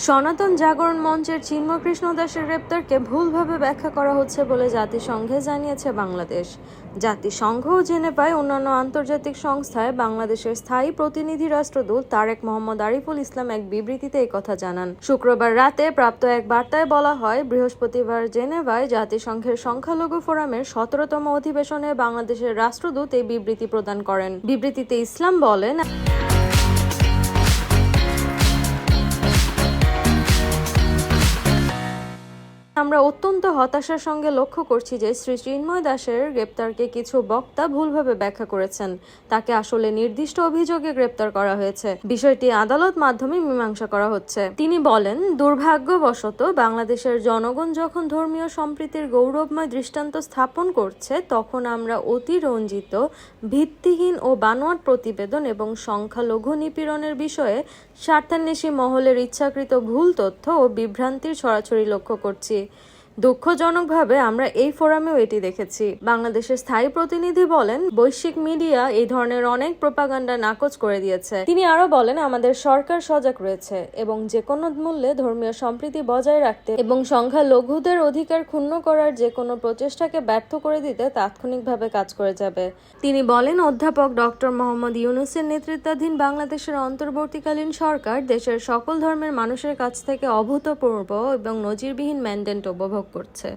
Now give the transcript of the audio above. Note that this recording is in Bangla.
সনাতন জাগরণ মঞ্চের চিন্ময় কৃষ্ণ দাসের গ্রেপ্তারকে ভুলভাবে ব্যাখ্যা করা হচ্ছে বলে জাতিসংঘে জানিয়েছে বাংলাদেশ। জাতিসংঘও জেনে পায় অন্যান্য আন্তর্জাতিক সংস্থায় বাংলাদেশের স্থায়ী প্রতিনিধি রাষ্ট্রদূত তারেক মোহাম্মদ আরিফুল ইসলাম এক বিবৃতিতে এই কথা জানান। শুক্রবার রাতে প্রাপ্ত এক বার্তায় বলা হয়, বৃহস্পতিবার জেনেভায় জাতিসংঘের সংখ্যালঘু ফোরামের 17তম অধিবেশনে বাংলাদেশের রাষ্ট্রদূত এই বিবৃতি প্রদান করেন। বিবৃতিতে ইসলাম বলেন, আমরা অত্যন্ত হতাশার সঙ্গে লক্ষ্য করছি যে শ্রী চিন্ময় দাসের গ্রেপ্তারকে কিছু বক্তা ভুলভাবে ব্যাখ্যা করেছেন। তাকে আসলে নির্দিষ্ট অভিযোগে গ্রেপ্তার করা হয়েছে। বিষয়টি আদালত মাধ্যমে মীমাংসা করা হচ্ছে। তিনি বলেন, দুর্ভাগ্যবশত বাংলাদেশের জনগণ যখন ধর্মীয় সম্প্রীতির গৌরবময় দৃষ্টান্ত স্থাপন করছে, তখন আমরা অতিরঞ্জিত, ভিত্তিহীন ও বানোয়াট প্রতিবেদন এবং সংখ্যালঘু নিপীড়নের বিষয়ে স্বার্থান্বেষী মহলের ইচ্ছাকৃত ভুল তথ্য ও বিভ্রান্তির ছড়াছড়ি লক্ষ্য করছি। দুঃখজনকভাবে আমরা এই ফোরামেও এটি দেখেছি। বাংলাদেশের স্থায়ী প্রতিনিধি বলেন, বৈশ্বিক মিডিয়া এই ধরনের অনেক প্রোপাগান্ডা নাকচ করে দিয়েছে। তিনি আরো বলেন, আমাদের সরকার সজাগ রয়েছে এবং যে কোনো মূল্যে ধর্মীয় সম্প্রীতি বজায় রাখতে এবং সংখ্যালঘুদের অধিকার ক্ষুণ্ণ করার যে কোনো প্রচেষ্টাকে ব্যর্থ করে দিতে তাৎক্ষণিকভাবে কাজ করে যাবে। তিনি বলেন, অধ্যাপক ডক্টর মোহাম্মদ ইউনূসের নেতৃত্বাধীন বাংলাদেশের অন্তর্বর্তীকালীন সরকার দেশের সকল ধর্মের মানুষের কাছ থেকে অভূতপূর্ব এবং নজিরবিহীন ম্যান্ডেট উপভোগ করছে।